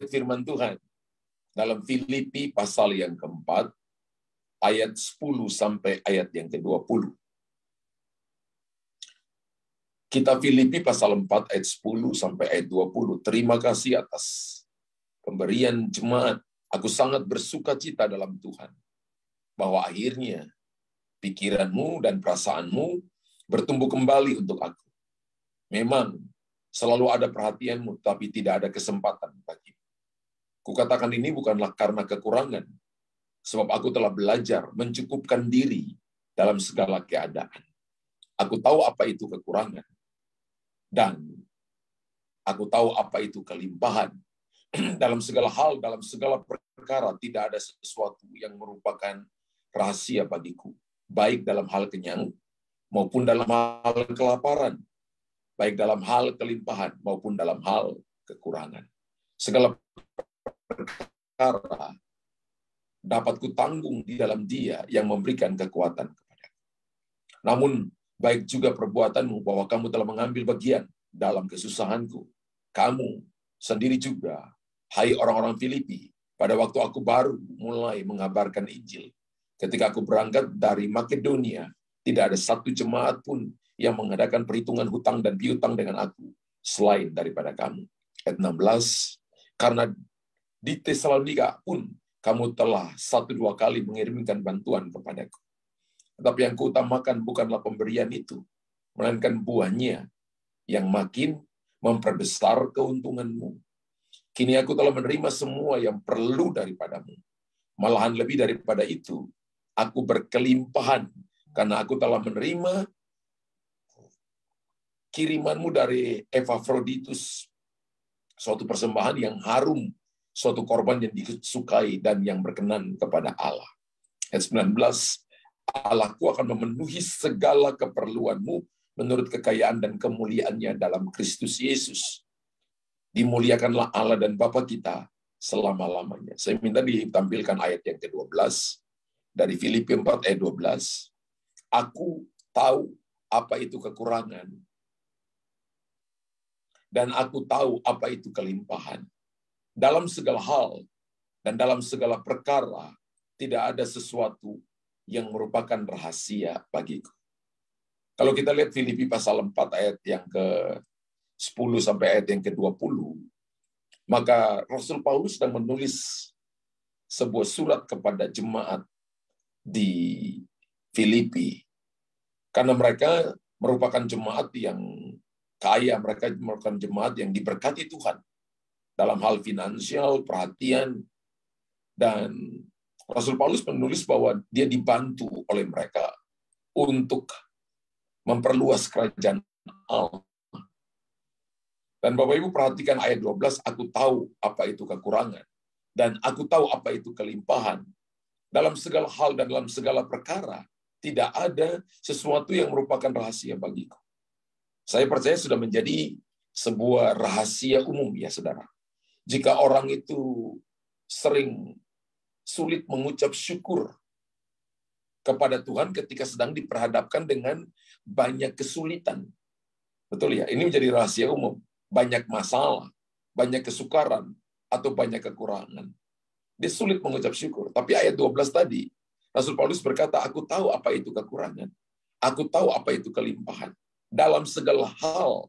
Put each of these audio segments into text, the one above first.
firman Tuhan dalam Filipi pasal yang keempat, ayat 10 sampai ayat yang ke-20. Kita Filipi pasal 4 ayat 10 sampai ayat 20. Terima kasih atas pemberian jemaat. Aku sangat bersuka cita dalam Tuhan, bahwa akhirnya pikiranmu dan perasaanmu bertumbuh kembali untuk aku. Memang selalu ada perhatianmu, tapi tidak ada kesempatan bagimu. Kukatakan ini bukanlah karena kekurangan, sebab aku telah belajar mencukupkan diri dalam segala keadaan. Aku tahu apa itu kekurangan, dan aku tahu apa itu kelimpahan. Dalam segala hal, dalam segala perkara, tidak ada sesuatu yang merupakan rahasia bagiku, baik dalam hal kenyang maupun dalam hal kelaparan, baik dalam hal kelimpahan maupun dalam hal kekurangan. Segala perkara dapat kutanggung di dalam Dia yang memberikan kekuatan kepadaku. Namun, baik juga perbuatanmu bahwa kamu telah mengambil bagian dalam kesusahanku. Kamu sendiri juga, hai orang-orang Filipi, pada waktu aku baru mulai mengabarkan Injil, ketika aku berangkat dari Makedonia, tidak ada satu jemaat pun yang mengadakan perhitungan hutang dan piutang dengan aku, selain daripada kamu. Ayat 16, karena di Tesalonika pun kamu telah 1-2 kali mengirimkan bantuan kepadaku. Tetapi yang kuutamakan bukanlah pemberian itu, melainkan buahnya yang makin memperbesar keuntunganmu. Kini aku telah menerima semua yang perlu daripadamu. Malahan lebih daripada itu, aku berkelimpahan karena aku telah menerima kirimanmu dari Epafroditus, suatu persembahan yang harum, suatu korban yang disukai dan yang berkenan kepada Allah. Ayat 19, Allahku akan memenuhi segala keperluanmu menurut kekayaan dan kemuliaannya dalam Kristus Yesus. Dimuliakanlah Allah dan Bapa kita selama-lamanya. Saya minta ditampilkan ayat yang ke-12 dari Filipi 4 ayat 12. Aku tahu apa itu kekurangan, dan aku tahu apa itu kelimpahan. Dalam segala hal dan dalam segala perkara, tidak ada sesuatu yang merupakan rahasia bagiku. Kalau kita lihat Filipi pasal 4 ayat yang ke-10 sampai ayat yang ke-20, maka Rasul Paulus sedang menulis sebuah surat kepada jemaat di Filipi. Karena mereka merupakan jemaat yang kaya, mereka merupakan jemaat yang diberkati Tuhan dalam hal finansial, perhatian, dan Rasul Paulus menulis bahwa dia dibantu oleh mereka untuk memperluas kerajaan Allah. Dan Bapak Ibu perhatikan ayat 12, aku tahu apa itu kekurangan, dan aku tahu apa itu kelimpahan. Dalam segala hal dan dalam segala perkara, tidak ada sesuatu yang merupakan rahasia bagiku. Saya percaya sudah menjadi sebuah rahasia umum ya saudara. Jika orang itu sering sulit mengucap syukur kepada Tuhan ketika sedang diperhadapkan dengan banyak kesulitan. Betul ya, ini menjadi rahasia umum. Banyak masalah, banyak kesukaran, atau banyak kekurangan. Dia sulit mengucap syukur. Tapi ayat 12 tadi, Rasul Paulus berkata, aku tahu apa itu kekurangan. Aku tahu apa itu kelimpahan. Dalam segala hal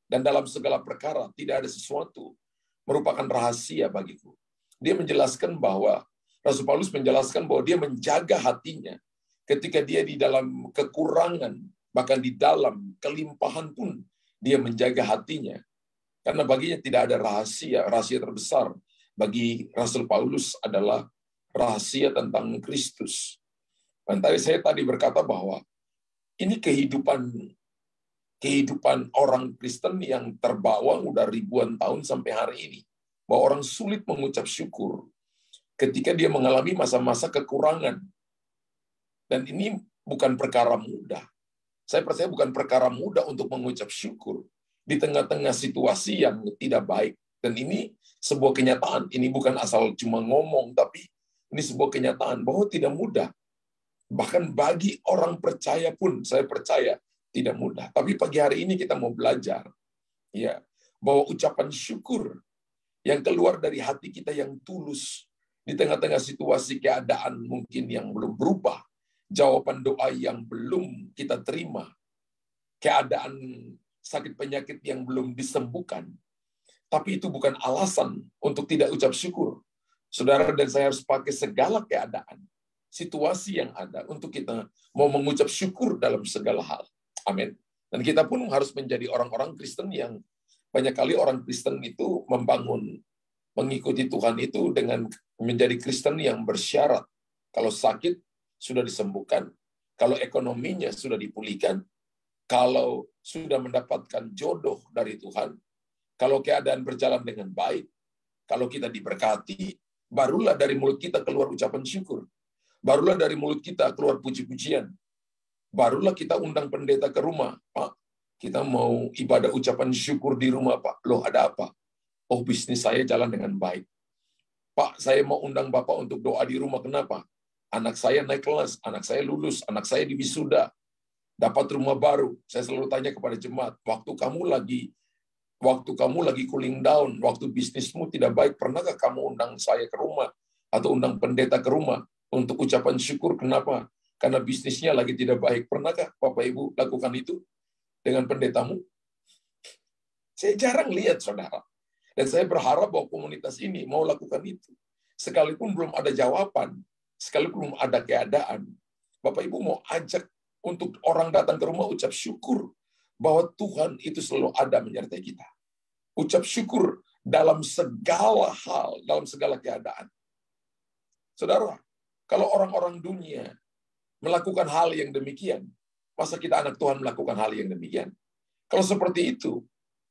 dan dalam segala perkara, tidak ada sesuatu merupakan rahasia bagiku. Dia menjelaskan bahwa, Rasul Paulus menjelaskan bahwa dia menjaga hatinya ketika dia di dalam kekurangan, bahkan di dalam kelimpahan pun dia menjaga hatinya. Karena baginya tidak ada rahasia. Rahasia terbesar bagi Rasul Paulus adalah rahasia tentang Kristus. Dan saya tadi berkata bahwa ini kehidupan orang Kristen yang terbawa udah ribuan tahun sampai hari ini. Bahwa orang sulit mengucap syukur ketika dia mengalami masa-masa kekurangan. Dan ini bukan perkara mudah. Saya percaya bukan perkara mudah untuk mengucap syukur di tengah-tengah situasi yang tidak baik. Dan ini sebuah kenyataan. Ini bukan asal cuma ngomong, tapi ini sebuah kenyataan bahwa tidak mudah. Bahkan bagi orang percaya pun, saya percaya, tidak mudah. Tapi pagi hari ini kita mau belajar ya bahwa ucapan syukur yang keluar dari hati kita yang tulus, di tengah-tengah situasi keadaan mungkin yang belum berubah, jawaban doa yang belum kita terima, keadaan sakit penyakit yang belum disembuhkan. Tapi itu bukan alasan untuk tidak ucap syukur. Saudara dan saya harus pakai segala keadaan, situasi yang ada untuk kita mau mengucap syukur dalam segala hal. Amin. Dan kita pun harus menjadi orang-orang Kristen yang banyak kali orang Kristen itu mengikuti Tuhan itu dengan menjadi Kristen yang bersyarat. Kalau sakit, sudah disembuhkan. Kalau ekonominya sudah dipulihkan. Kalau sudah mendapatkan jodoh dari Tuhan. Kalau keadaan berjalan dengan baik. Kalau kita diberkati, barulah dari mulut kita keluar ucapan syukur. Barulah dari mulut kita keluar puji-pujian. Barulah kita undang pendeta ke rumah. Pak, kita mau ibadah ucapan syukur di rumah, Pak. Loh, ada apa? Oh, bisnis saya jalan dengan baik. Pak, saya mau undang Bapak untuk doa di rumah. Kenapa? Anak saya naik kelas, anak saya lulus, anak saya diwisuda, dapat rumah baru. Saya selalu tanya kepada jemaat, waktu kamu lagi cooling down, waktu bisnismu tidak baik, pernahkah kamu undang saya ke rumah atau undang pendeta ke rumah untuk ucapan syukur? Kenapa? Karena bisnisnya lagi tidak baik. Pernahkah Bapak Ibu lakukan itu dengan pendetamu? Saya jarang lihat, saudara. Dan saya berharap bahwa komunitas ini mau lakukan itu. Sekalipun belum ada jawaban, sekalipun belum ada keadaan, Bapak Ibu mau ajak untuk orang datang ke rumah ucap syukur bahwa Tuhan itu selalu ada menyertai kita. Ucap syukur dalam segala hal, dalam segala keadaan. Saudara, kalau orang-orang dunia melakukan hal yang demikian, masa kita anak Tuhan melakukan hal yang demikian? Kalau seperti itu,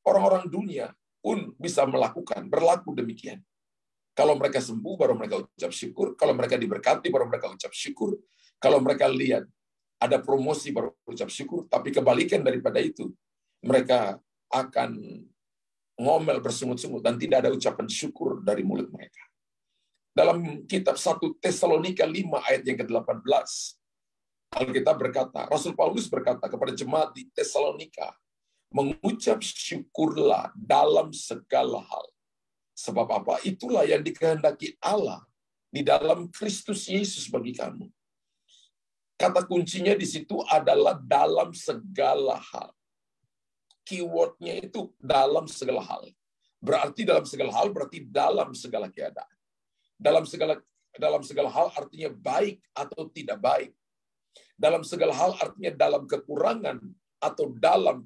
orang-orang dunia pun bisa melakukan, berlaku demikian. Kalau mereka sembuh, baru mereka ucap syukur. Kalau mereka diberkati, baru mereka ucap syukur. Kalau mereka lihat ada promosi, baru ucap syukur. Tapi kebalikan daripada itu, mereka akan ngomel bersungut-sungut dan tidak ada ucapan syukur dari mulut mereka. Dalam kitab 1 Tesalonika 5 ayat yang ke-18, Alkitab berkata, Rasul Paulus berkata kepada jemaat di Tesalonika, mengucap syukurlah dalam segala hal. Sebab apa? Itulah yang dikehendaki Allah di dalam Kristus Yesus bagi kamu. Kata kuncinya di situ adalah dalam segala hal. Keywordnya itu dalam segala hal. Berarti dalam segala hal berarti dalam segala keadaan. Dalam segala hal artinya baik atau tidak baik. Dalam segala hal artinya dalam kekurangan atau dalam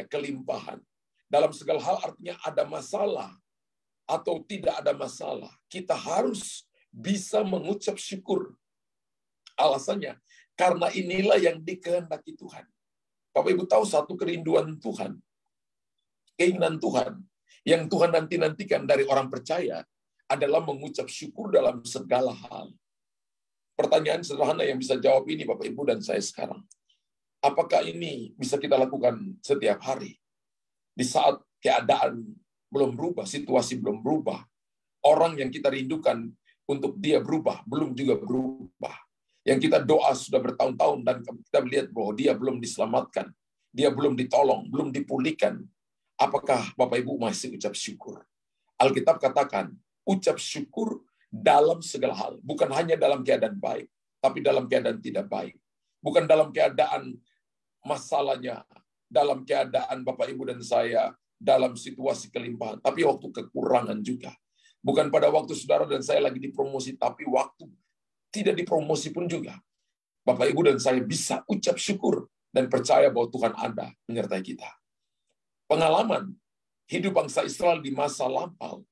kelimpahan. Dalam segala hal artinya ada masalah atau tidak ada masalah. Kita harus bisa mengucap syukur. Alasannya, karena inilah yang dikehendaki Tuhan. Bapak Ibu tahu satu kerinduan Tuhan, keinginan Tuhan, yang Tuhan nanti-nantikan dari orang percaya adalah mengucap syukur dalam segala hal. Pertanyaan sederhana yang bisa jawab ini Bapak Ibu dan saya sekarang. Apakah ini bisa kita lakukan setiap hari? Di saat keadaan belum berubah, situasi belum berubah, orang yang kita rindukan untuk dia berubah, belum juga berubah. Yang kita doa sudah bertahun-tahun dan kita melihat bahwa dia belum diselamatkan, dia belum ditolong, belum dipulihkan. Apakah Bapak Ibu masih ucap syukur? Alkitab katakan, ucap syukur dalam segala hal. Bukan hanya dalam keadaan baik, tapi dalam keadaan tidak baik. Bukan dalam keadaan masalahnya, dalam keadaan Bapak Ibu dan saya, dalam situasi kelimpahan, tapi waktu kekurangan juga. Bukan pada waktu saudara dan saya lagi dipromosi, tapi waktu tidak dipromosi pun juga. Bapak Ibu dan saya bisa ucap syukur dan percaya bahwa Tuhan ada menyertai kita. Pengalaman hidup bangsa Israel di masa lampau,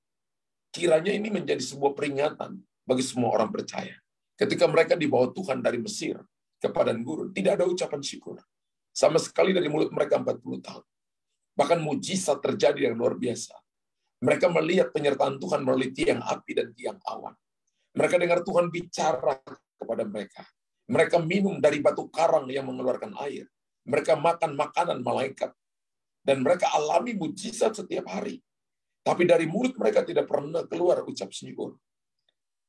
kiranya ini menjadi sebuah peringatan bagi semua orang percaya. Ketika mereka dibawa Tuhan dari Mesir ke padang gurun, tidak ada ucapan syukur. Sama sekali dari mulut mereka 40 tahun. Bahkan mujizat terjadi yang luar biasa. Mereka melihat penyertaan Tuhan melalui tiang api dan tiang awan. Mereka dengar Tuhan bicara kepada mereka. Mereka minum dari batu karang yang mengeluarkan air. Mereka makan makanan malaikat. Dan mereka alami mujizat setiap hari. Tapi dari mulut mereka tidak pernah keluar ucap syukur.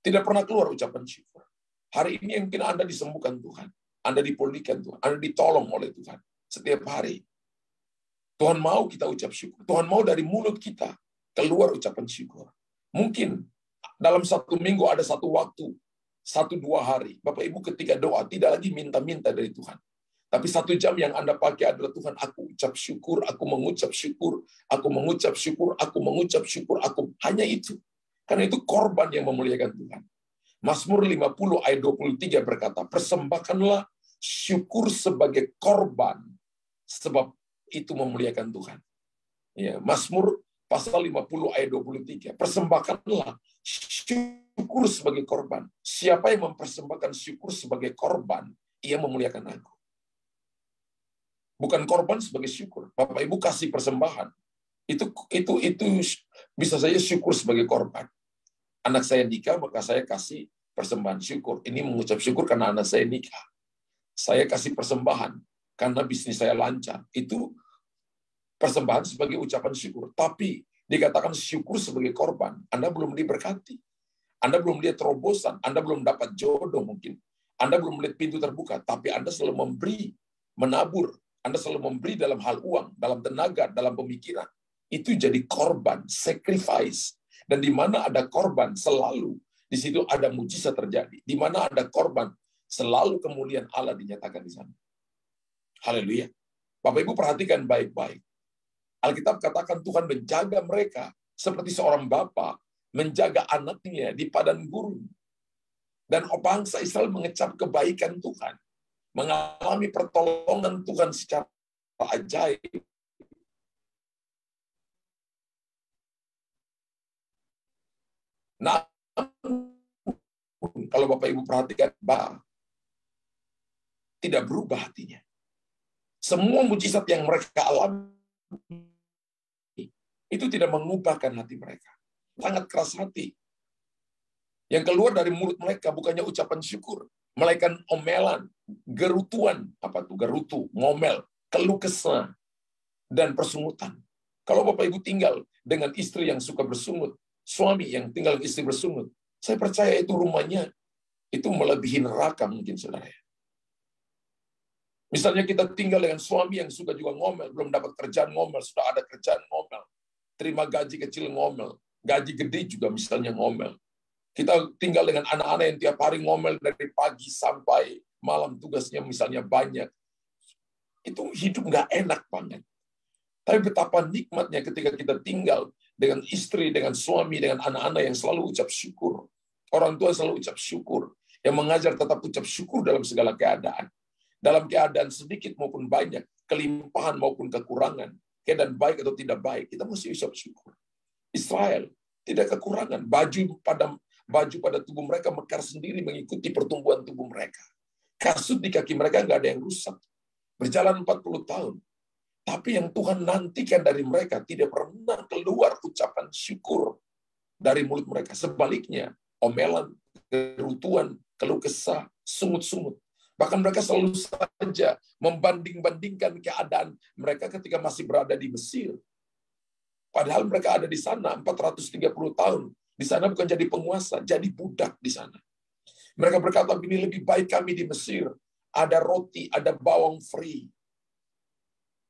Tidak pernah keluar ucapan syukur. Hari ini mungkin Anda disembuhkan Tuhan. Anda dipulihkan Tuhan. Anda ditolong oleh Tuhan. Setiap hari. Tuhan mau kita ucap syukur. Tuhan mau dari mulut kita keluar ucapan syukur. Mungkin dalam satu minggu ada satu waktu, 1-2 hari, Bapak Ibu ketika doa tidak lagi minta-minta dari Tuhan. Tapi 1 jam yang Anda pakai adalah Tuhan, aku ucap syukur, aku mengucap syukur, aku mengucap syukur, aku mengucap syukur, aku hanya itu. Karena itu korban yang memuliakan Tuhan. Mazmur 50 ayat 23 berkata, persembahkanlah syukur sebagai korban, sebab itu memuliakan Tuhan. Ya, Mazmur pasal 50 ayat 23. Persembahkanlah syukur sebagai korban. Siapa yang mempersembahkan syukur sebagai korban, ia memuliakan aku. Bukan korban sebagai syukur. Bapak Ibu kasih persembahan. Itu bisa saja syukur sebagai korban. Anak saya nikah, maka saya kasih persembahan syukur. Ini mengucap syukur karena anak saya nikah. Saya kasih persembahan karena bisnis saya lancar. Itu persembahan sebagai ucapan syukur. Tapi dikatakan syukur sebagai korban. Anda belum diberkati. Anda belum lihat terobosan. Anda belum dapat jodoh mungkin. Anda belum melihat pintu terbuka. Tapi Anda selalu memberi, menabur. Anda selalu memberi dalam hal uang, dalam tenaga, dalam pemikiran. Itu jadi korban, sacrifice. Dan di mana ada korban, selalu di situ ada mujizat terjadi. Di mana ada korban, selalu kemuliaan Allah dinyatakan di sana. Haleluya. Bapak Ibu perhatikan baik-baik. Alkitab katakan Tuhan menjaga mereka seperti seorang bapa menjaga anaknya di padang gurun. Dan bangsa Israel mengecap kebaikan Tuhan. Mengalami pertolongan Tuhan secara ajaib. Nah, kalau Bapak Ibu perhatikan, tidak berubah hatinya. Semua mujizat yang mereka alami itu tidak mengubahkan hati mereka. Sangat keras hati. Yang keluar dari mulut mereka bukannya ucapan syukur, melainkan omelan, gerutuan, apa tuh gerutu, ngomel, keluh kesah, dan persungutan. Kalau Bapak Ibu tinggal dengan istri yang suka bersungut, suami yang tinggal dengan istri bersungut, saya percaya itu rumahnya itu melebihi neraka mungkin, saudara. Misalnya kita tinggal dengan suami yang suka juga ngomel, belum dapat kerjaan ngomel, sudah ada kerjaan ngomel, terima gaji kecil ngomel, gaji gede juga misalnya ngomel. Kita tinggal dengan anak-anak yang tiap hari ngomel dari pagi sampai malam, tugasnya misalnya banyak. Itu hidup nggak enak banget. Tapi betapa nikmatnya ketika kita tinggal dengan istri, dengan suami, dengan anak-anak yang selalu ucap syukur. Orang tua selalu ucap syukur. Yang mengajar tetap ucap syukur dalam segala keadaan. Dalam keadaan sedikit maupun banyak, kelimpahan maupun kekurangan, keadaan baik atau tidak baik, kita mesti ucap syukur. Israel tidak kekurangan. Baju pada tubuh mereka mekar sendiri mengikuti pertumbuhan tubuh mereka. Kasut di kaki mereka nggak ada yang rusak. Berjalan 40 tahun. Tapi yang Tuhan nantikan dari mereka tidak pernah keluar ucapan syukur dari mulut mereka. Sebaliknya, omelan, kerutuan, keluh kesah, sungut-sungut. Bahkan mereka selalu saja membanding-bandingkan keadaan mereka ketika masih berada di Mesir. Padahal mereka ada di sana 430 tahun. Di sana bukan jadi penguasa, jadi budak di sana. Mereka berkata, ini lebih baik kami di Mesir. Ada roti, ada bawang free.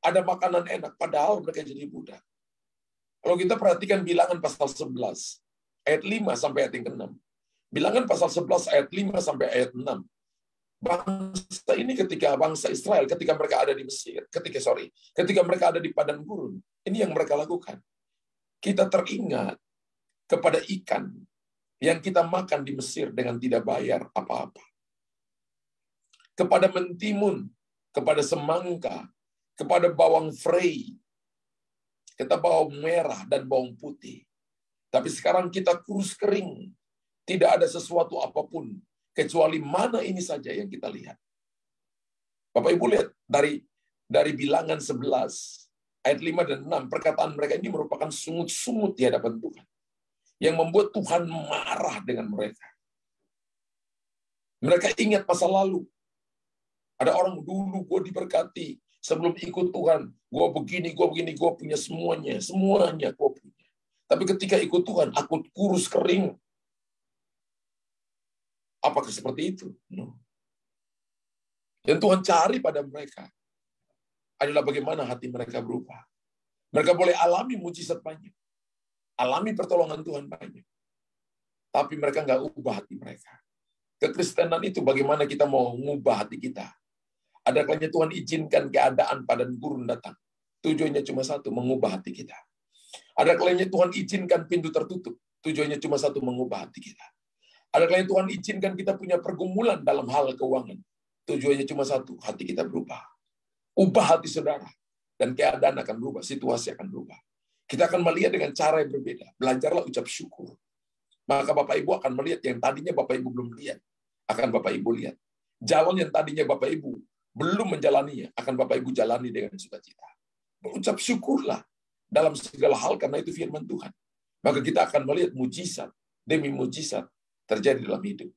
Ada makanan enak, padahal mereka jadi budak. Kalau kita perhatikan bilangan pasal 11, ayat 5 sampai ayat yang ke-6. Bilangan pasal 11 ayat 5 sampai ayat 6. Bangsa ini bangsa Israel ketika mereka ada di Mesir, ketika mereka ada di padang gurun, ini yang mereka lakukan. Kita teringat kepada ikan yang kita makan di Mesir dengan tidak bayar apa-apa. Kepada mentimun, kepada semangka, kepada bawang frey, kita bawang merah dan bawang putih. Tapi sekarang kita kurus kering. Tidak ada sesuatu apapun, kecuali mana ini saja yang kita lihat. Bapak Ibu lihat, dari bilangan 11, ayat 5 dan 6, perkataan mereka ini merupakan sungut-sungut di hadapan Tuhan. Yang membuat Tuhan marah dengan mereka. Mereka ingat masa lalu. Ada orang dulu, gue diberkati. Sebelum ikut Tuhan, gue begini, gue punya semuanya gue punya. Tapi ketika ikut Tuhan, aku kurus kering. Apakah seperti itu? No. Yang Tuhan cari pada mereka adalah bagaimana hati mereka berubah. Mereka boleh alami mujizat banyak. Alami pertolongan Tuhan banyak. Tapi mereka nggak ubah hati mereka. Kekristenan itu bagaimana kita mau mengubah hati kita. Ada kalanya Tuhan izinkan keadaan padang gurun datang. Tujuannya cuma satu, mengubah hati kita. Ada kalanya Tuhan izinkan pintu tertutup. Tujuannya cuma satu, mengubah hati kita. Ada kalanya Tuhan izinkan kita punya pergumulan dalam hal keuangan. Tujuannya cuma satu, hati kita berubah. Ubah hati saudara. Dan keadaan akan berubah, situasi akan berubah. Kita akan melihat dengan cara yang berbeda. Belajarlah ucap syukur. Maka Bapak Ibu akan melihat yang tadinya Bapak Ibu belum lihat. Akan Bapak Ibu lihat. Jalan yang tadinya Bapak Ibu belum menjalaninya, akan Bapak Ibu jalani dengan sukacita. Berucap syukurlah dalam segala hal karena itu firman Tuhan. Maka kita akan melihat mujizat demi mujizat terjadi dalam hidup.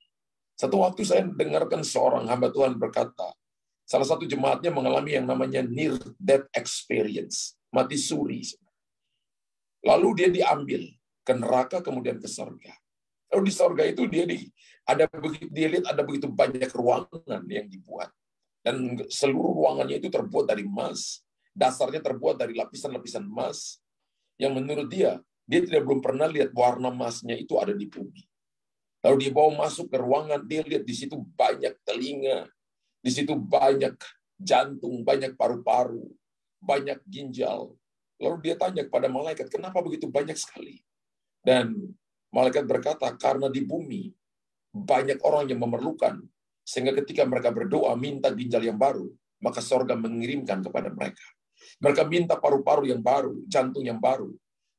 Satu waktu saya dengarkan seorang hamba Tuhan berkata, salah satu jemaatnya mengalami yang namanya near death experience, mati suri. Lalu dia diambil ke neraka kemudian ke surga. Lalu di surga itu dia lihat ada begitu banyak ruangan yang dibuat. Dan seluruh ruangannya itu terbuat dari emas. Dasarnya terbuat dari lapisan-lapisan emas. Yang menurut dia belum pernah lihat warna emasnya itu ada di bumi. Lalu dia bawa masuk ke ruangan, dia lihat di situ banyak telinga, di situ banyak jantung, banyak paru-paru, banyak ginjal. Lalu dia tanya kepada malaikat, kenapa begitu banyak sekali? Dan malaikat berkata, karena di bumi banyak orang yang memerlukan, sehingga ketika mereka berdoa minta ginjal yang baru, maka sorga mengirimkan kepada mereka. Mereka minta paru-paru yang baru, jantung yang baru,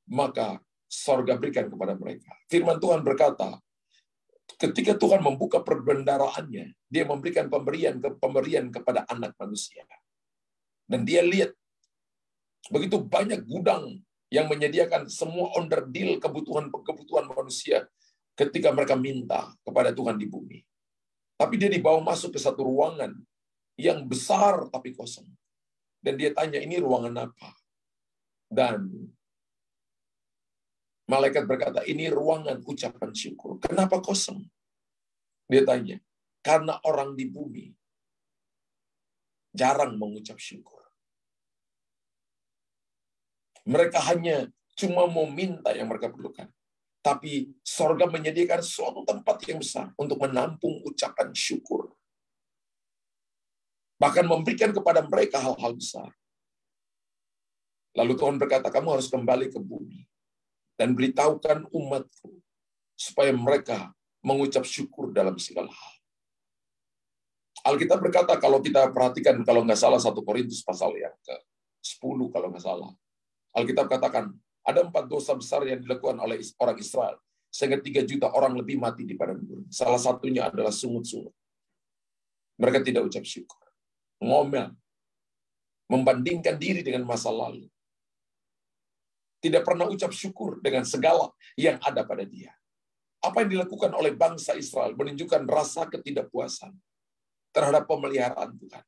maka sorga berikan kepada mereka. Firman Tuhan berkata, ketika Tuhan membuka perbendaraannya, dia memberikan pemberian kepada anak manusia. Dan dia lihat begitu banyak gudang yang menyediakan semua onderdil kebutuhan manusia ketika mereka minta kepada Tuhan di bumi. Tapi dia dibawa masuk ke satu ruangan yang besar tapi kosong. Dan dia tanya, ini ruangan apa? Dan malaikat berkata, ini ruangan ucapan syukur. Kenapa kosong? Dia tanya, karena orang di bumi jarang mengucap syukur. Mereka hanya cuma mau minta yang mereka perlukan. Tapi sorga menyediakan suatu tempat yang besar untuk menampung ucapan syukur. Bahkan memberikan kepada mereka hal-hal besar. Lalu Tuhan berkata, kamu harus kembali ke bumi. Dan beritahukan umatku. Supaya mereka mengucap syukur dalam segala hal. Alkitab berkata, kalau kita perhatikan, kalau nggak salah 1 Korintus pasal yang ke-10, kalau nggak salah. Alkitab katakan, ada 4 dosa besar yang dilakukan oleh orang Israel, sehingga 3 juta orang lebih mati di padang gurun. Salah satunya adalah sungut-sungut. Mereka tidak ucap syukur. Ngomel. Membandingkan diri dengan masa lalu. Tidak pernah ucap syukur dengan segala yang ada pada dia. Apa yang dilakukan oleh bangsa Israel menunjukkan rasa ketidakpuasan terhadap pemeliharaan Tuhan.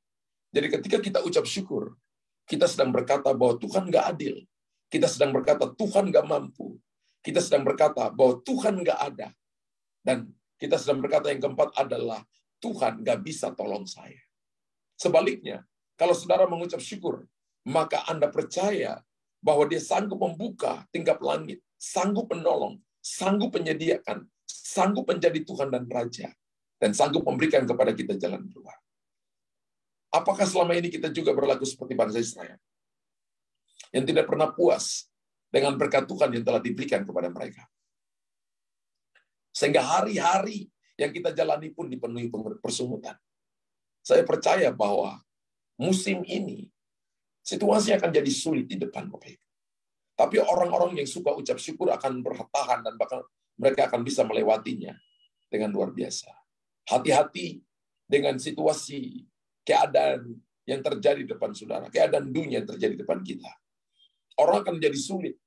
Jadi ketika kita ucap syukur, kita sedang berkata bahwa Tuhan nggak adil. Kita sedang berkata Tuhan nggak mampu. Kita sedang berkata bahwa Tuhan nggak ada. Dan kita sedang berkata yang keempat adalah Tuhan nggak bisa tolong saya. Sebaliknya, kalau saudara mengucap syukur, maka Anda percaya bahwa dia sanggup membuka tingkap langit, sanggup menolong, sanggup menyediakan, sanggup menjadi Tuhan dan Raja, dan sanggup memberikan kepada kita jalan keluar. Apakah selama ini kita juga berlaku seperti bangsa Israel? Yang tidak pernah puas dengan berkat Tuhan yang telah diberikan kepada mereka. Sehingga hari-hari yang kita jalani pun dipenuhi persungutan. Saya percaya bahwa musim ini, situasi akan jadi sulit di depan Bapak Ibu. Tapi orang-orang yang suka ucap syukur akan bertahan dan bahkan mereka akan bisa melewatinya dengan luar biasa. Hati-hati dengan situasi, keadaan yang terjadi di depan saudara, keadaan dunia yang terjadi di depan kita. Orang akan menjadi sulit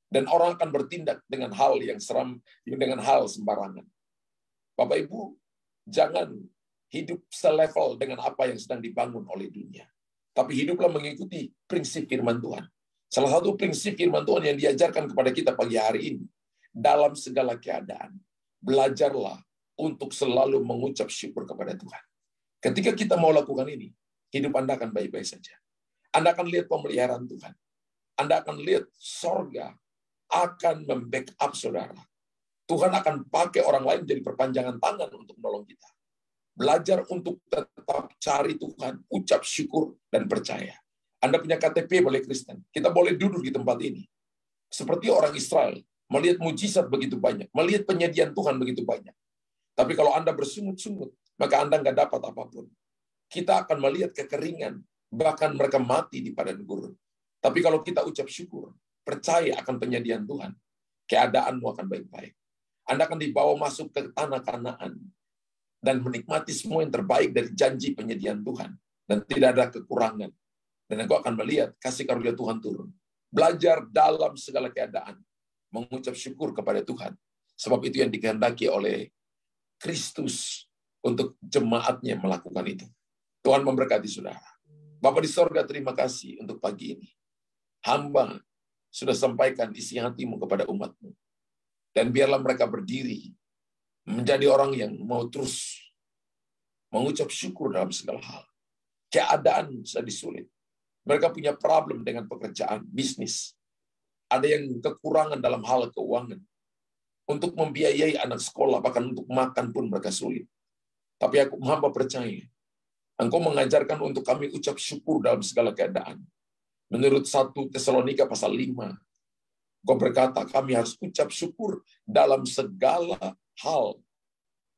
dan orang akan bertindak dengan hal yang seram, dengan hal sembarangan. Bapak Ibu, jangan hidup selevel dengan apa yang sedang dibangun oleh dunia. Tapi hiduplah mengikuti prinsip firman Tuhan. Salah satu prinsip firman Tuhan yang diajarkan kepada kita pagi hari ini, dalam segala keadaan, belajarlah untuk selalu mengucap syukur kepada Tuhan. Ketika kita mau lakukan ini, hidup Anda akan baik-baik saja. Anda akan lihat pemeliharaan Tuhan. Anda akan lihat sorga akan membackup saudara. Tuhan akan pakai orang lain jadi perpanjangan tangan untuk menolong kita. Belajar untuk tetap cari Tuhan, ucap syukur, dan percaya. Anda punya KTP boleh Kristen. Kita boleh duduk di tempat ini. Seperti orang Israel, melihat mujizat begitu banyak, melihat penyediaan Tuhan begitu banyak. Tapi kalau Anda bersungut-sungut, maka Anda nggak dapat apapun. Kita akan melihat kekeringan, bahkan mereka mati di padang gurun. Tapi kalau kita ucap syukur, percaya akan penyediaan Tuhan, keadaanmu akan baik-baik. Anda akan dibawa masuk ke tanah Kanaan dan menikmati semua yang terbaik dari janji penyediaan Tuhan. Dan tidak ada kekurangan. Dan engkau akan melihat kasih karunia Tuhan turun. Belajar dalam segala keadaan. Mengucap syukur kepada Tuhan. Sebab itu yang dikehendaki oleh Kristus untuk jemaatnya melakukan itu. Tuhan memberkati saudara. Bapa di sorga, terima kasih untuk pagi ini. Hamba sudah sampaikan isi hatimu kepada umatmu. Dan biarlah mereka berdiri menjadi orang yang mau terus mengucap syukur dalam segala hal. Keadaan sudah disulit. Mereka punya problem dengan pekerjaan, bisnis. Ada yang kekurangan dalam hal keuangan. Untuk membiayai anak sekolah, bahkan untuk makan pun mereka sulit. Tapi aku hamba percaya, Engkau mengajarkan untuk kami ucap syukur dalam segala keadaan. Menurut 1 Tesalonika pasal 5, Engkau berkata, kami harus ucap syukur dalam segala hal.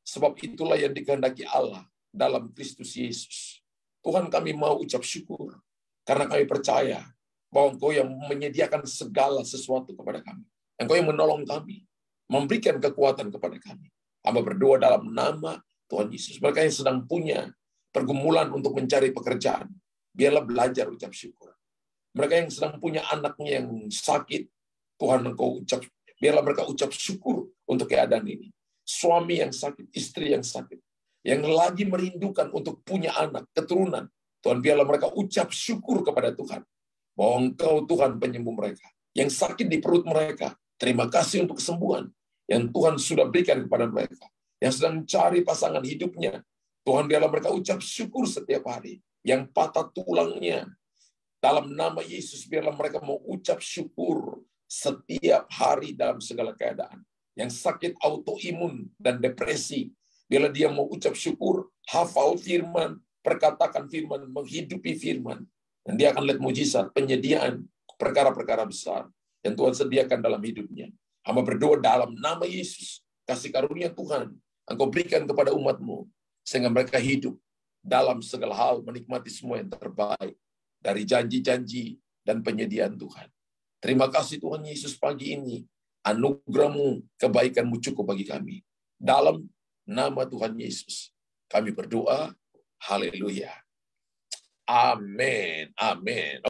Sebab itulah yang dikehendaki Allah dalam Kristus Yesus. Tuhan, kami mau ucap syukur. Karena kami percaya bahwa Engkau yang menyediakan segala sesuatu kepada kami. Engkau yang menolong kami. Memberikan kekuatan kepada kami. Hamba berdoa dalam nama Tuhan Yesus. Mereka yang sedang punya pergumulan untuk mencari pekerjaan, biarlah belajar ucap syukur. Mereka yang sedang punya anaknya yang sakit, Tuhan Engkau ucap, biarlah mereka ucap syukur untuk keadaan ini. Suami yang sakit, istri yang sakit, yang lagi merindukan untuk punya anak, keturunan, Tuhan biarlah mereka ucap syukur kepada Tuhan. Bahwa Engkau Tuhan penyembuh mereka. Yang sakit di perut mereka, terima kasih untuk kesembuhan yang Tuhan sudah berikan kepada mereka. Yang sedang mencari pasangan hidupnya, Tuhan biarlah mereka ucap syukur setiap hari. Yang patah tulangnya, dalam nama Yesus biarlah mereka mau ucap syukur setiap hari dalam segala keadaan. Yang sakit autoimun dan depresi, biarlah dia mau ucap syukur, hafal firman, perkatakan firman, menghidupi firman. Dan dia akan lihat mujizat, penyediaan, perkara-perkara besar yang Tuhan sediakan dalam hidupnya. Hamba berdoa dalam nama Yesus, kasih karunia Tuhan, Engkau berikan kepada umat-Mu, sehingga mereka hidup dalam segala hal, menikmati semua yang terbaik dari janji-janji dan penyediaan Tuhan. Terima kasih Tuhan Yesus pagi ini. Anugerah-Mu, kebaikan-Mu cukup bagi kami. Dalam nama Tuhan Yesus, kami berdoa. Haleluya. Amin. Amin.